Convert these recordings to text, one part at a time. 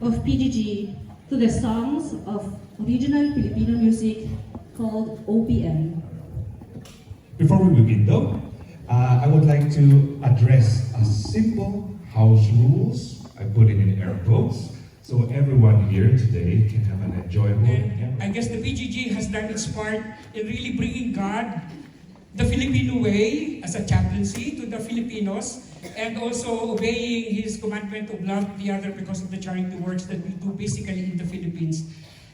of PGG to the songs of original Filipino music called OPM. Before we begin though, I would like to address a simple house rules. I put it in air quotes, so everyone here today can have an enjoyable. And I guess the PGG has done its part in really bringing God, the Filipino way, as a chaplaincy to the Filipinos, and also obeying His commandment of love the other because of the charity works that we do basically in the Philippines.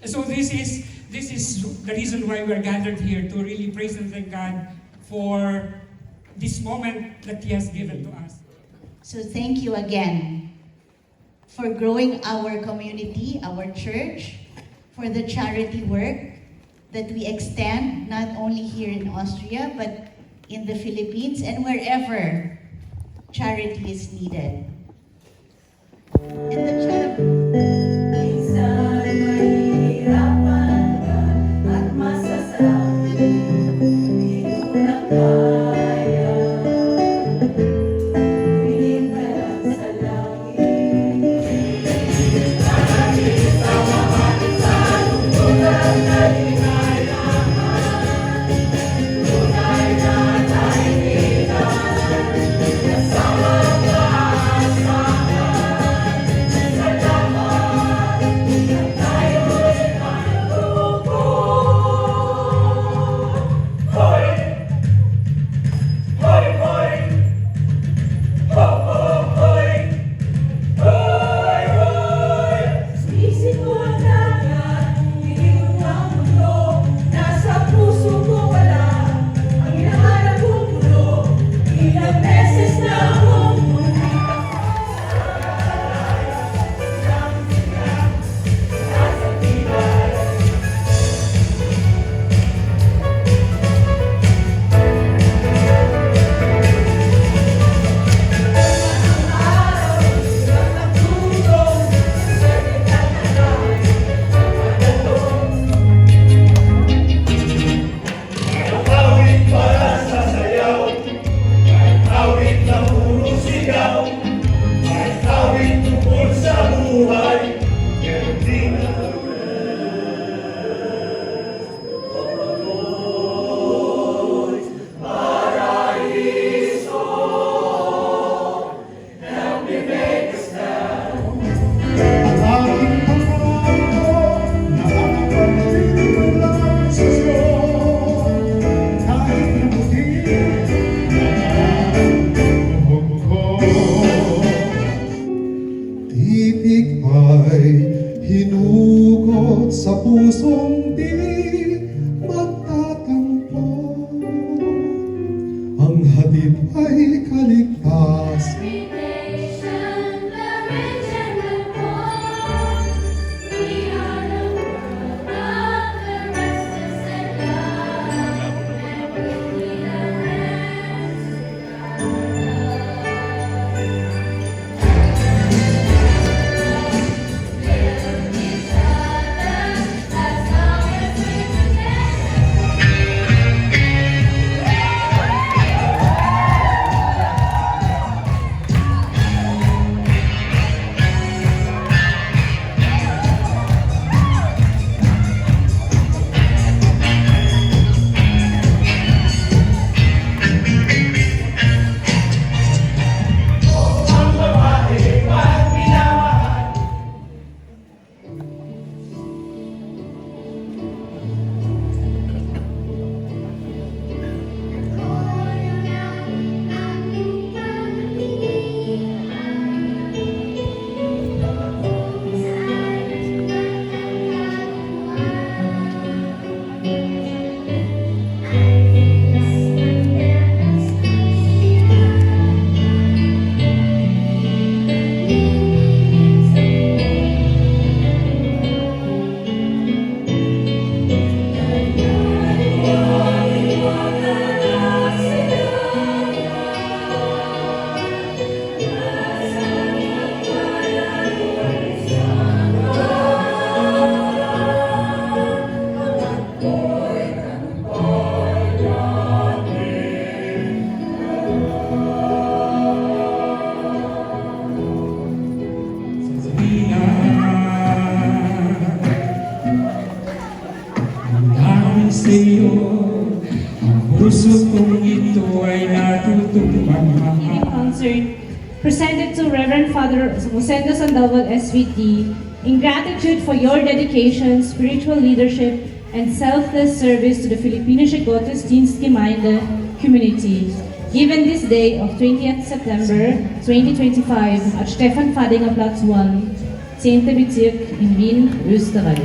And so this is the reason why we're gathered here, to really praise and thank God for this moment that He has given to us. So thank you again for growing our community, our church, for the charity work that we extend not only here in Austria, but in the Philippines and wherever charity is needed. And the Minsan mahihirapan ka at masasabi, hindi ko na kaya. Piling ka lang sa langit. Narating sa mga salungkutan na hinayahan. Tunay na kaibigan, kasama ka asahan. Salamat, tayo'y magtupo. Hoy! Hoy, hoy! Ho, ho, hoy! Hoy, hoy! Sinisip ko ang dagat, dilim ng mundo. Nasa puso ko wala ang hinahanap kong puno. Ilang beses na akong awit para sa sayaw, kahit awit na puro sigaw, kahit awit tungkol sa buhay, pero di na paraiso ng Bibekistan. Ang aking pangako na nakapagtitiwala sa Diyos, kahit nabuti ang buhok ko. Titik ay hinugot sa pusong di magtatampo. Ang hatid ay kaligtas. Every nation, the rich and the poor, we are the world of the restless and young, and we need a Live each other as long as we together. Evening concert presented to Reverend Father Rosendo Sandoval SVT in gratitude for your dedication, spiritual leadership, and selfless service to the Filipino Gottesdienstgemeinde community. Given this day of 20th September 2025 at Stefan Fadinger Platz 1, 10. Bezirk in Wien, Österreich.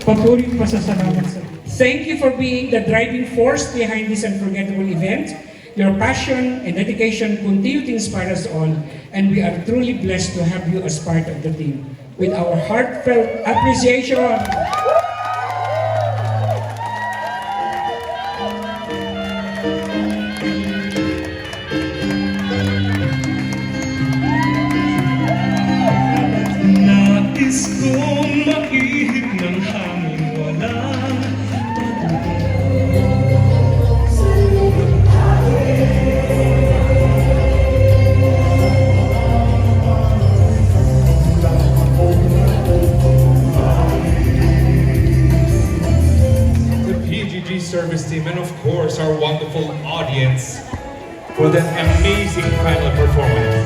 Patuloy pasasalamat sa Diyos. Thank you for being the driving force behind this unforgettable event. Your passion and dedication continue to inspire us all, and we are truly blessed to have you as part of the team. With our heartfelt appreciation. Nais kong maihip ng hangin walang the PGG service team, and of course our wonderful audience for that amazing final performance.